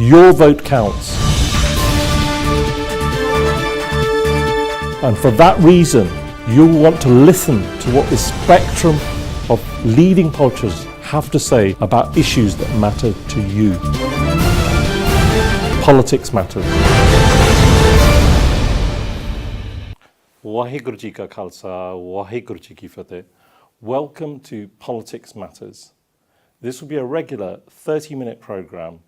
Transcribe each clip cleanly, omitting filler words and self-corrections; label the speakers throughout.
Speaker 1: Your vote counts. And for that reason, you'll want to listen to what the spectrum of leading politicians have to say about issues that matter to you. Politics matters. Waheguru Ji Ka Khalsa, Waheguru Ji Ki Fateh. Welcome to Politics Matters. This will be a regular 30-minute programme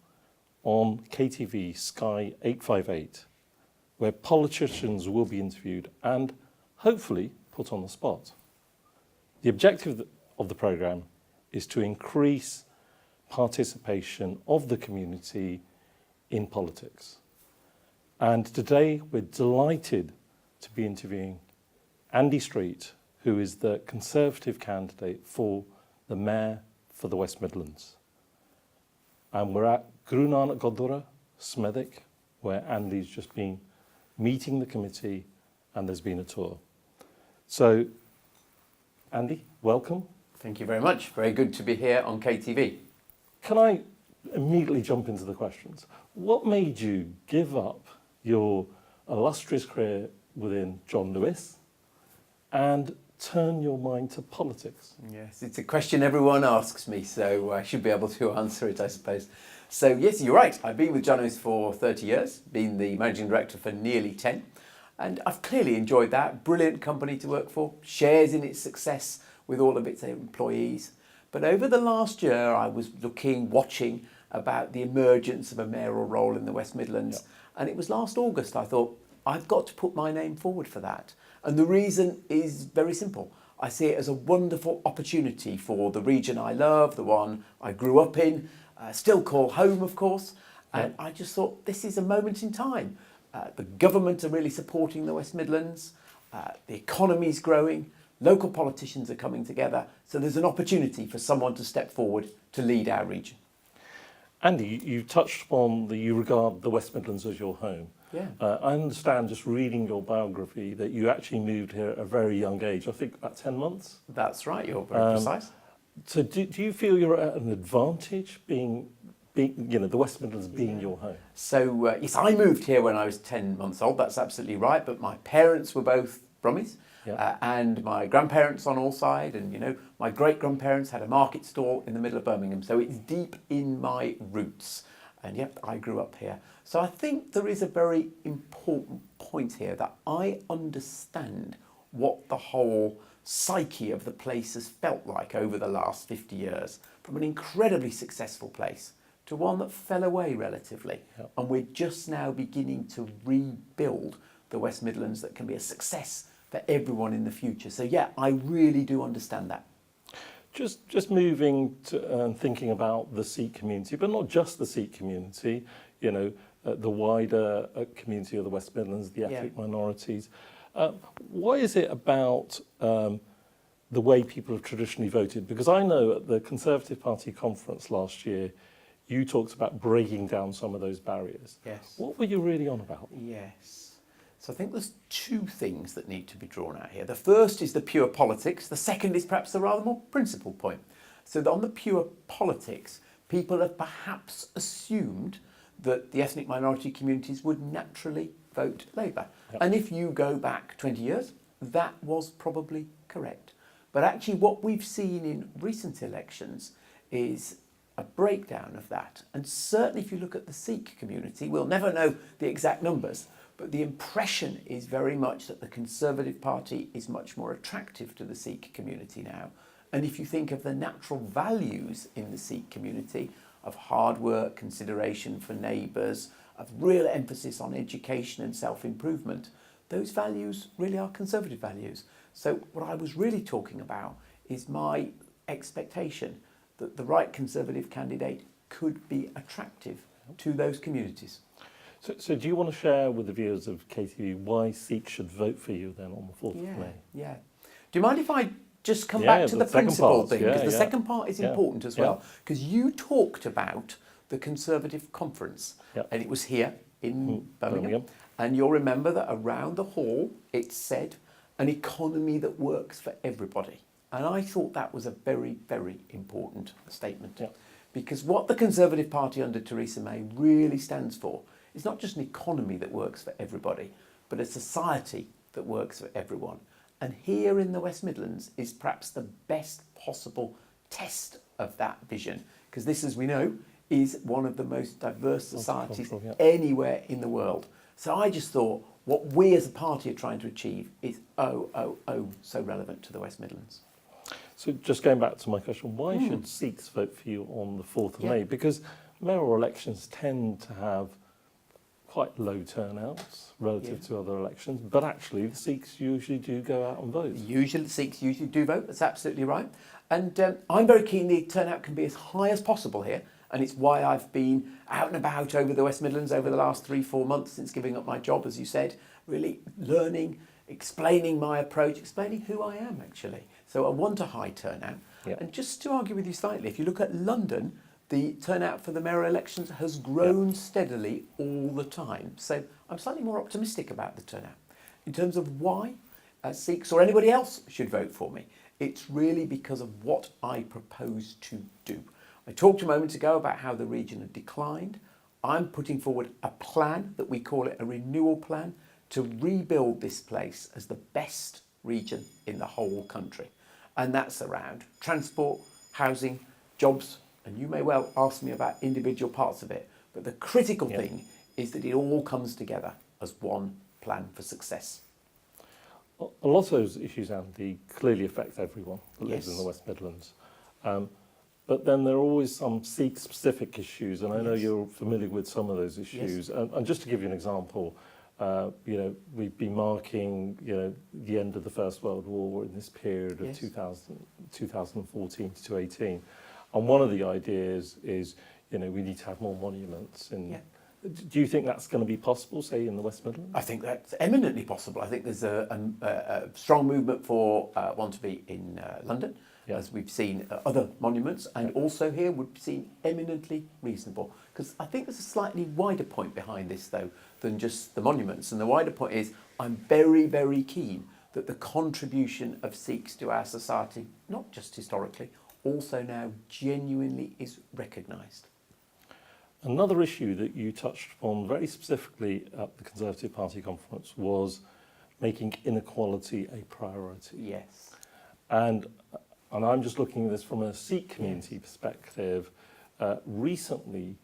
Speaker 1: on KTV Sky 858, where politicians will be interviewed and hopefully put on the spot. The objective of the programme is to increase participation of the community in politics. And today we're delighted to be interviewing Andy Street, who is the Conservative candidate for the Mayor for the West Midlands. And we're at Guru Nanak Gurdwara, Smethwick, where Andy's just been meeting the committee and there's been a tour. So, Andy, welcome.
Speaker 2: Thank you very much. Very good to be here on KTV.
Speaker 1: Can I immediately jump into the questions? What made you give up your illustrious career within John Lewis and turn your mind to politics?
Speaker 2: Yes, it's a question everyone asks me, so I should be able to answer it, I suppose. So yes, you're right. I've been with John Lewis for 30 years, been the managing director for nearly 10, and I've clearly enjoyed that. Brilliant company to work for, shares in its success with all of its employees. But over the last year, I was watching about the emergence of a mayoral role in the West Midlands, and it was last August I thought, I've got to put my name forward for that. And the reason is very simple. I see it as a wonderful opportunity for the region I love, the one I grew up in, still call home, of course. And I just thought, this is a moment in time. The government are really supporting the West Midlands. The economy is growing. Local politicians are coming together. So there's an opportunity for someone to step forward to lead our region.
Speaker 1: Andy, you touched upon that you regard the West Midlands as your home.
Speaker 2: Yeah.
Speaker 1: I understand, just reading your biography, that you actually moved here at a very young age, I think about 10 months?
Speaker 2: That's right, you're very precise.
Speaker 1: So do you feel you're at an advantage being the West Midlands being your home?
Speaker 2: So, yes, I moved here when I was 10 months old, that's absolutely right, but my parents were both Brummies, and my grandparents on all sides, and my great-grandparents had a market stall in the middle of Birmingham, so it's deep in my roots, and yep, I grew up here. So I think there is a very important point here that I understand what the whole psyche of the place has felt like over the last 50 years, from an incredibly successful place to one that fell away relatively.
Speaker 1: Yep.
Speaker 2: And we're just now beginning to rebuild the West Midlands that can be a success for everyone in the future. So yeah, I really do understand that.
Speaker 1: Just moving to thinking about the Sikh community, but not just the Sikh community, the wider community of the West Midlands, the ethnic minorities. What is it about the way people have traditionally voted? Because I know at the Conservative Party conference last year, you talked about breaking down some of those barriers.
Speaker 2: Yes.
Speaker 1: What were you really on about?
Speaker 2: Yes. So I think there's two things that need to be drawn out here. The first is the pure politics. The second is perhaps the rather more principled point. So on the pure politics, people have perhaps assumed that the ethnic minority communities would naturally vote Labour. Yep. And if you go back 20 years, that was probably correct. But actually what we've seen in recent elections is a breakdown of that. And certainly if you look at the Sikh community, we'll never know the exact numbers, but the impression is very much that the Conservative Party is much more attractive to the Sikh community now. And if you think of the natural values in the Sikh community of hard work, consideration for neighbours, of real emphasis on education and self-improvement, those values really are Conservative values. So what I was really talking about is my expectation that the right Conservative candidate could be attractive to those communities.
Speaker 1: So do you want to share with the viewers of KTV why Sikhs should vote for you then on the 4th of May?
Speaker 2: Yeah. Do you mind if I just come back to the principle thing? Because the second part is important as well. Because you talked about the Conservative conference, and it was here in Birmingham. And you'll remember that around the hall, it said, an economy that works for everybody. And I thought that was a very, very important statement. Because what the Conservative Party under Theresa May really stands for is not just an economy that works for everybody, but a society that works for everyone. And here in the West Midlands is perhaps the best possible test of that vision, because this, as we know, is one of the most diverse societies anywhere in the world. So I just thought what we as a party are trying to achieve is so relevant to the West Midlands.
Speaker 1: So just going back to my question, why should Sikhs vote for you on the 4th of May? Because mayoral elections tend to have quite low turnouts relative to other elections, but actually the Sikhs usually do go out and vote.
Speaker 2: Usually the Sikhs usually do vote, that's absolutely right. And I'm very keen the turnout can be as high as possible here, and it's why I've been out and about over the West Midlands over the last 3-4 months since giving up my job, as you said, really learning, explaining my approach, explaining who I am actually. So I want a high turnout.
Speaker 1: Yep.
Speaker 2: And just to argue with you slightly, if you look at London, the turnout for the mayoral elections has grown steadily all the time. So I'm slightly more optimistic about the turnout. In terms of why Sikhs or anybody else should vote for me, it's really because of what I propose to do. I talked a moment ago about how the region had declined. I'm putting forward a plan that we call it a renewal plan to rebuild this place as the best region in the whole country. And that's around transport, housing, jobs, and you may well ask me about individual parts of it, but the critical thing is that it all comes together as one plan for success.
Speaker 1: A lot of those issues, Andy, clearly affect everyone that lives in the West Midlands. But then there are always some Sikh-specific issues, and I know you're familiar with some of those issues. And just to give you an example, we've been marking, the end of the First World War in this period of 2014 to 2018. And one of the ideas is, we need to have more monuments. Do you think that's going to be possible, say, in the West Midlands?
Speaker 2: I think that's eminently possible. I think there's a strong movement for one to be in London, as we've seen other monuments, and also here would seem eminently reasonable. Because I think there's a slightly wider point behind this, though, than just the monuments. And the wider point is I'm very, very keen that the contribution of Sikhs to our society, not just historically, also now genuinely is recognised.
Speaker 1: Another issue that you touched on very specifically at the Conservative Party conference was making inequality a priority.
Speaker 2: Yes.
Speaker 1: And I'm just looking at this from a Sikh community perspective. Recently,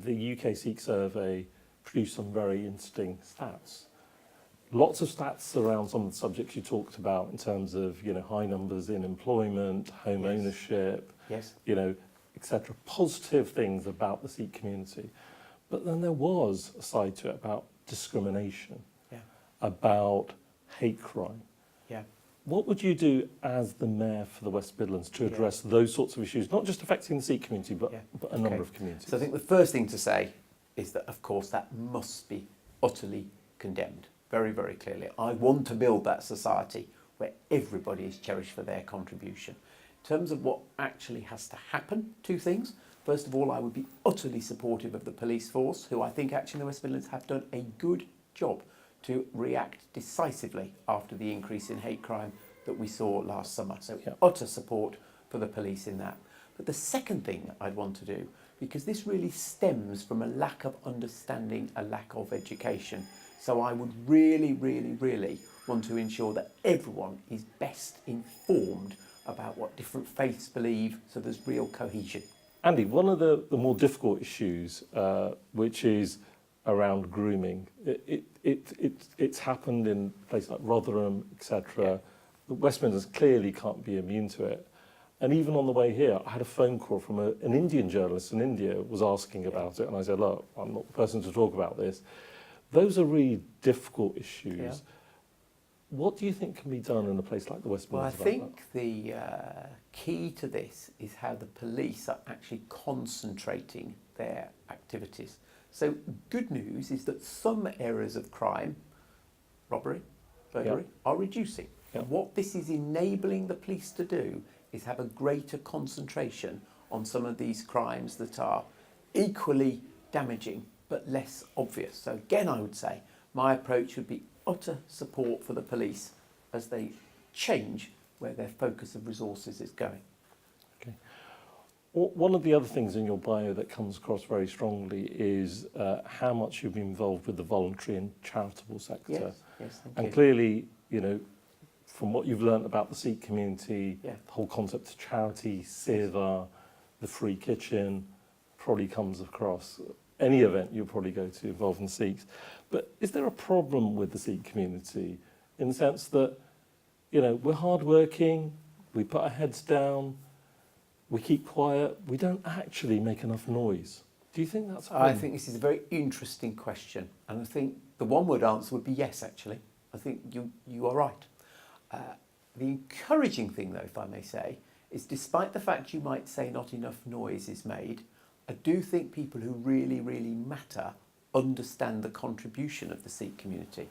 Speaker 1: the UK Sikh survey produced some very interesting stats. Lots of stats around some of the subjects you talked about in terms of, high numbers in employment, home ownership, etc. Positive things about the Sikh community. But then there was a side to it about discrimination, about hate crime. What would you do as the mayor for the West Midlands to address those sorts of issues, not just affecting the Sikh community, but a number of communities?
Speaker 2: So I think the first thing to say is that, of course, that must be utterly condemned, very, very clearly. I want to build that society where everybody is cherished for their contribution. In terms of what actually has to happen, two things. First of all, I would be utterly supportive of the police force, who I think actually in the West Midlands have done a good job to react decisively after the increase in hate crime that we saw last summer. So utter support for the police in that. But the second thing I'd want to do, because this really stems from a lack of understanding, a lack of education. So I would really, really, really want to ensure that everyone is best informed about what different faiths believe, so there's real cohesion.
Speaker 1: Andy, one of the more difficult issues, which is around grooming, it's happened in places like Rotherham, etc. The West Midlands clearly can't be immune to it. And even on the way here, I had a phone call from an Indian journalist in India was asking about it, and I said, look, I'm not the person to talk about this. Those are really difficult issues. What do you think can be done in a place like the West Midlands?
Speaker 2: Well, I think the key to this is how the police are actually concentrating their activities. So good news is that some areas of crime, robbery, burglary, are reducing. And what this is enabling the police to do is have a greater concentration on some of these crimes that are equally damaging but less obvious. So again, I would say my approach would be utter support for the police as they change where their focus of resources is going.
Speaker 1: Okay. One of the other things in your bio that comes across very strongly is how much you've been involved with the voluntary and charitable sector.
Speaker 2: Yes, thank
Speaker 1: And
Speaker 2: you.
Speaker 1: clearly, you know, from what you've learnt about the Sikh community,
Speaker 2: Yeah.
Speaker 1: the whole concept of charity, seva, the free kitchen, probably comes across. Any event you'll probably go to involving Sikhs. But is there a problem with the Sikh community in the sense that, you know, we're hardworking, we put our heads down, we keep quiet, we don't actually make enough noise? Do you think that's a
Speaker 2: I
Speaker 1: problem?
Speaker 2: think this is a very interesting question, and I think the one-word answer would be yes, actually. I think you are right. The encouraging thing, though, if I may say, is despite the fact you might say not enough noise is made, I do think people who really, really matter understand the contribution of the Sikh community.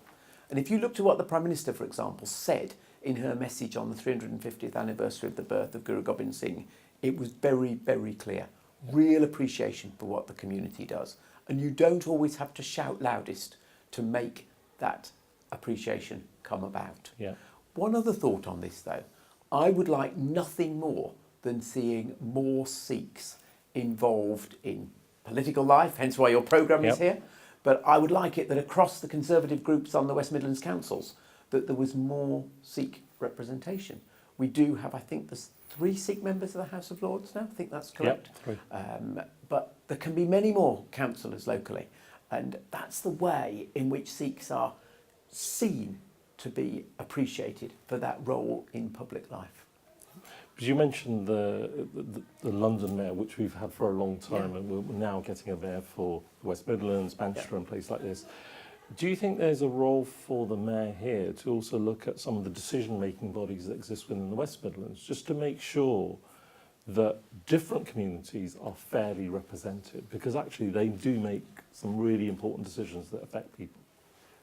Speaker 2: And if you look to what the Prime Minister, for example, said in her message on the 350th anniversary of the birth of Guru Gobind Singh, it was very, very clear. Real appreciation for what the community does. And you don't always have to shout loudest to make that appreciation come about.
Speaker 1: Yeah.
Speaker 2: One other thought on this, though. I would like nothing more than seeing more Sikhs involved in political life, hence why your programme is
Speaker 1: Yep.
Speaker 2: here. But I would like it that across the Conservative groups on the West Midlands councils, that there was more Sikh representation. We do have, I think, there's 3 Sikh members of the House of Lords now. I think that's correct.
Speaker 1: Yep, 3.
Speaker 2: But there can be many more councillors locally. And that's the way in which Sikhs are seen to be appreciated for that role in public life.
Speaker 1: Because you mentioned the London mayor, which we've had for a long time,
Speaker 2: Yeah.
Speaker 1: and we're now getting a mayor for the West Midlands, Manchester, and places like this. Do you think there's a role for the mayor here to also look at some of the decision-making bodies that exist within the West Midlands, just to make sure that different communities are fairly represented? Because actually they do make some really important decisions that affect people.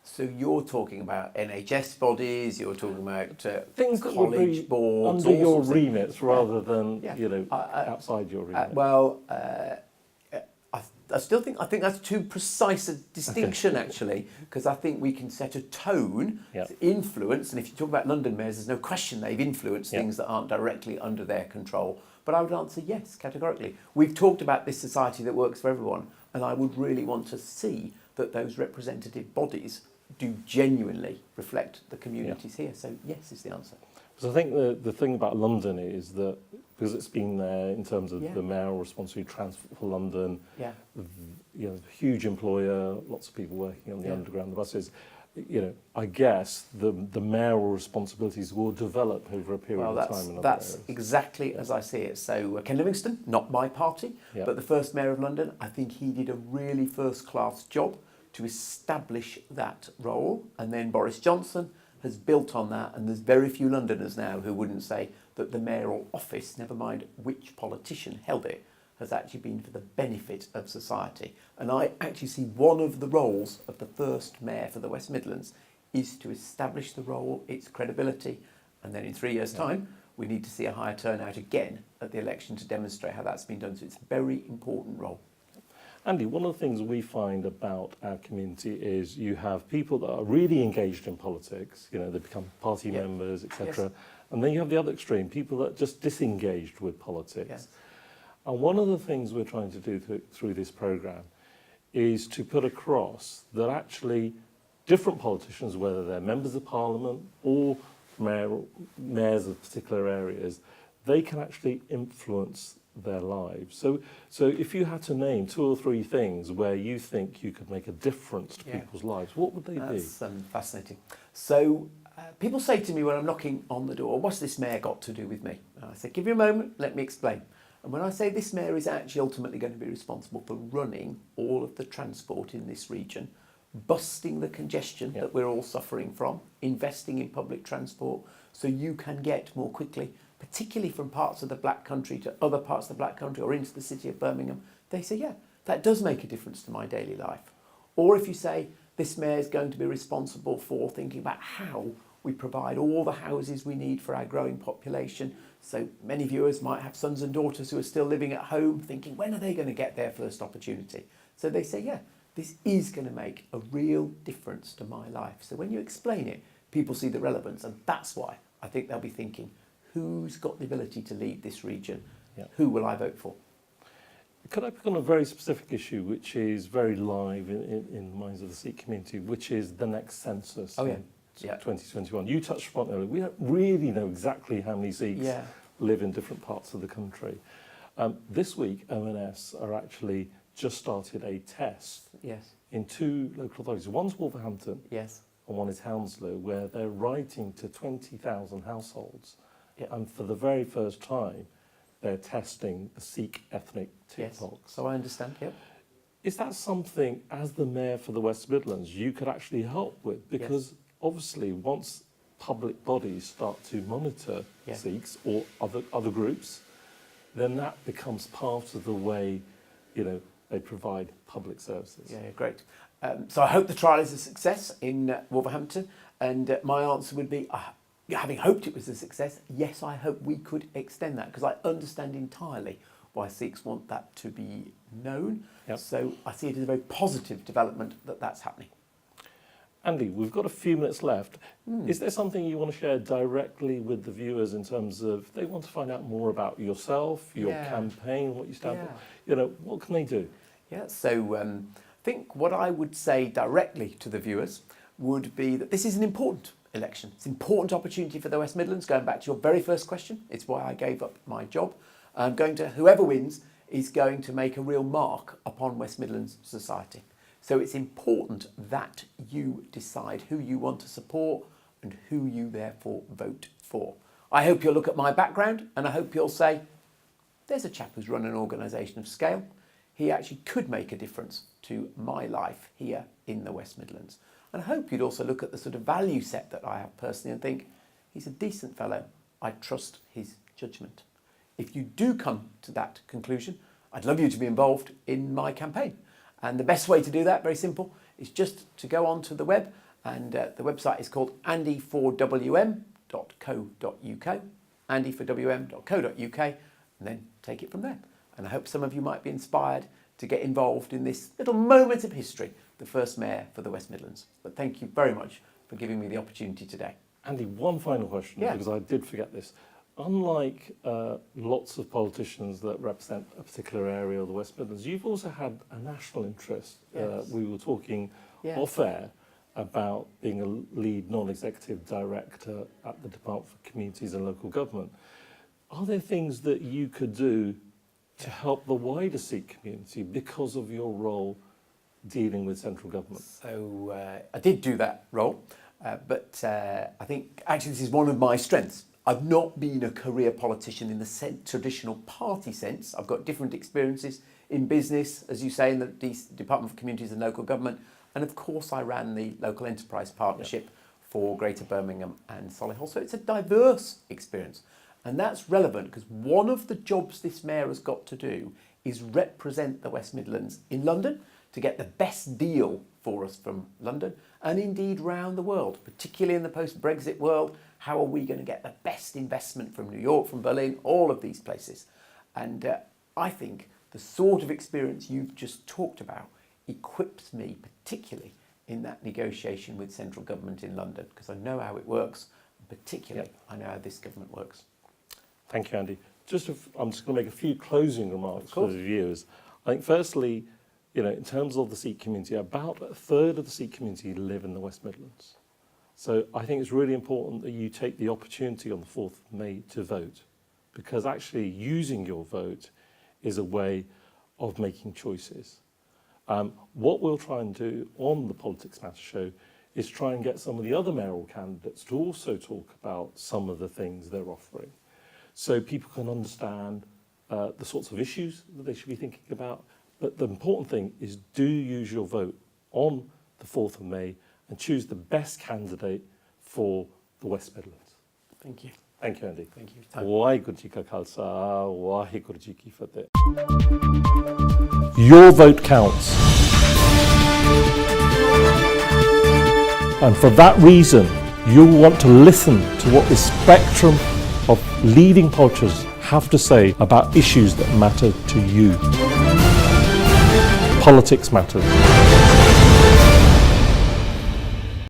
Speaker 2: So you're talking about NHS bodies, you're talking about
Speaker 1: Things that would
Speaker 2: college
Speaker 1: be
Speaker 2: boards,
Speaker 1: under
Speaker 2: all
Speaker 1: your
Speaker 2: sorts of-
Speaker 1: remits rather than,
Speaker 2: Yeah.
Speaker 1: you know, outside your remit.
Speaker 2: I still think that's too precise a distinction actually, because I think we can set a tone,
Speaker 1: Yep.
Speaker 2: influence, and if you talk about London mayors, there's no question they've influenced
Speaker 1: Yep.
Speaker 2: things that aren't directly under their control. But I would answer yes, categorically. We've talked about this society that works for everyone, and I would really want to see that those representative bodies do genuinely reflect the communities here. So yes is the answer.
Speaker 1: Because I think the thing about London is that, because it's been there in terms of
Speaker 2: Yeah.
Speaker 1: the mayoral responsibility, Transport for London,
Speaker 2: Yeah.
Speaker 1: you know, huge employer, lots of people working on the
Speaker 2: Yeah.
Speaker 1: underground buses. You know, I guess the mayoral responsibilities will develop over a period
Speaker 2: Well,
Speaker 1: of time. in other
Speaker 2: that's
Speaker 1: areas.
Speaker 2: exactly as I see it. So Ken Livingstone, not my party,
Speaker 1: Yeah.
Speaker 2: but the first mayor of London, I think he did a really first-class job to establish that role. And then Boris Johnson has built on that, and there's very few Londoners now who wouldn't say that the mayoral office, never mind which politician held it, has actually been for the benefit of society. And I actually see one of the roles of the first mayor for the West Midlands is to establish the role, its credibility, and then in 3 years' time, we need to see a higher turnout again at the election to demonstrate how that's been done. So it's a very important role.
Speaker 1: Andy, one of the things we find about our community is you have people that are really engaged in politics, you know, they become party
Speaker 2: Yeah.
Speaker 1: members, etc.
Speaker 2: Yes.
Speaker 1: And then you have the other extreme, people that are just disengaged with politics.
Speaker 2: Yes.
Speaker 1: And one of the things we're trying to do through this programme is to put across that actually different politicians, whether they're members of parliament or mayors of particular areas, they can actually influence their lives. So if you had to name 2 or 3 things where you think you could make a difference to
Speaker 2: Yeah.
Speaker 1: people's lives, what would they be?
Speaker 2: That's fascinating. So people say to me when I'm knocking on the door, what's this mayor got to do with me? And I say, give me a moment, let me explain. And when I say this mayor is actually ultimately going to be responsible for running all of the transport in this region, busting the congestion that we're all suffering from, investing in public transport so you can get more quickly, particularly from parts of the Black Country to other parts of the Black Country or into the city of Birmingham, they say, yeah, that does make a difference to my daily life. Or if you say, this mayor is going to be responsible for thinking about how we provide all the houses we need for our growing population. So many viewers might have sons and daughters who are still living at home thinking, when are they going to get their first opportunity? So they say, yeah, this is going to make a real difference to my life. So when you explain it, people see the relevance, and that's why I think they'll be thinking, who's got the ability to lead this region?
Speaker 1: Yeah.
Speaker 2: Who will I vote for?
Speaker 1: could I pick on a very specific issue which is very live in the minds of the Sikh community, which is the next census
Speaker 2: Oh, yeah.
Speaker 1: in
Speaker 2: Yeah.
Speaker 1: 2021? You touched upon it earlier. We don't really know exactly how many Sikhs
Speaker 2: Yeah.
Speaker 1: live in different parts of the country. This week, ONS are actually just started a test
Speaker 2: Yes.
Speaker 1: in 2 local authorities. One's Wolverhampton
Speaker 2: Yes.
Speaker 1: and one is Hounslow, where they're writing to 20,000 households.
Speaker 2: Yeah.
Speaker 1: And for the very first time, they're testing the Sikh ethnic tick
Speaker 2: Yes.
Speaker 1: box.
Speaker 2: So I understand. Yep.
Speaker 1: Is that something, as the Mayor for the West Midlands, you could actually help with? Because obviously, once public bodies start to monitor
Speaker 2: Yeah.
Speaker 1: Sikhs or other groups, then that becomes part of the way, they provide public services.
Speaker 2: Yeah, great. So I hope the trial is a success in Wolverhampton, and my answer would be, having hoped it was a success, yes, I hope we could extend that, because I understand entirely why Sikhs want that to be known.
Speaker 1: Yep.
Speaker 2: So I see it as a very positive development that that's happening.
Speaker 1: Andy, we've got a few minutes left. Is there something you want to share directly with the viewers in terms of they want to find out more about yourself, your
Speaker 2: Yeah.
Speaker 1: campaign, what you stand
Speaker 2: Yeah.
Speaker 1: for? What can they do?
Speaker 2: Yeah, so I think what I would say directly to the viewers would be that this is an important election. It's an important opportunity for the West Midlands. Going back to your very first question, it's why I gave up my job. Whoever wins is going to make a real mark upon West Midlands society. So it's important that you decide who you want to support and who you therefore vote for. I hope you'll look at my background and I hope you'll say, there's a chap who's run an organisation of scale. He actually could make a difference to my life here in the West Midlands. And I hope you'd also look at the sort of value set that I have personally and think, he's a decent fellow. I trust his judgment. If you do come to that conclusion, I'd love you to be involved in my campaign. And the best way to do that, very simple, is just to go onto the web, and the website is called andy4wm.co.uk, andy4wm.co.uk, and then take it from there. And I hope some of you might be inspired to get involved in this little moment of history, the first Mayor for the West Midlands. But thank you very much for giving me the opportunity today.
Speaker 1: Andy, one final question,
Speaker 2: Yeah.
Speaker 1: because I did forget this. Unlike lots of politicians that represent a particular area of the West Midlands, you've also had a national interest.
Speaker 2: Yes.
Speaker 1: We were talking
Speaker 2: Yeah.
Speaker 1: off air about being a lead non-executive director at the Department for Communities and Local Government. Are there things that you could do to help the wider Sikh community because of your role dealing with central government?
Speaker 2: So I did do that role, but I think actually this is one of my strengths. I've not been a career politician in the traditional party sense. I've got different experiences in business, as you say, in the Department for Communities and Local Government. And of course, I ran the Local Enterprise Partnership for Greater Birmingham and Solihull. So it's a diverse experience. And that's relevant because one of the jobs this Mayor has got to do is represent the West Midlands in London to get the best deal for us from London and indeed round the world, particularly in the post-Brexit world. How are we going to get the best investment from New York, from Berlin, all of these places? And I think the sort of experience you've just talked about equips me particularly in that negotiation with central government in London, because I know how it works, and particularly I know how this government works.
Speaker 1: Thank you, Andy. I'm just going to make a few closing remarks for
Speaker 2: course.
Speaker 1: the viewers. I think firstly, in terms of the Sikh community, about a third of the Sikh community live in the West Midlands. So I think it's really important that you take the opportunity on the 4th of May to vote, because actually using your vote is a way of making choices. What we'll try and do on the Politics Matter show is try and get some of the other mayoral candidates to also talk about some of the things they're offering, so people can understand the sorts of issues that they should be thinking about. But the important thing is, do use your vote on the 4th of May and choose the best candidate for the West Midlands.
Speaker 2: Thank you.
Speaker 1: Thank you, Andy.
Speaker 2: Thank you.
Speaker 1: Waheguru Ji Ka Khalsa, Waheguru Ji Ki Fateh. Your vote counts. And for that reason, you'll want to listen to what the spectrum of leading politicians have to say about issues that matter to you. Politics matters.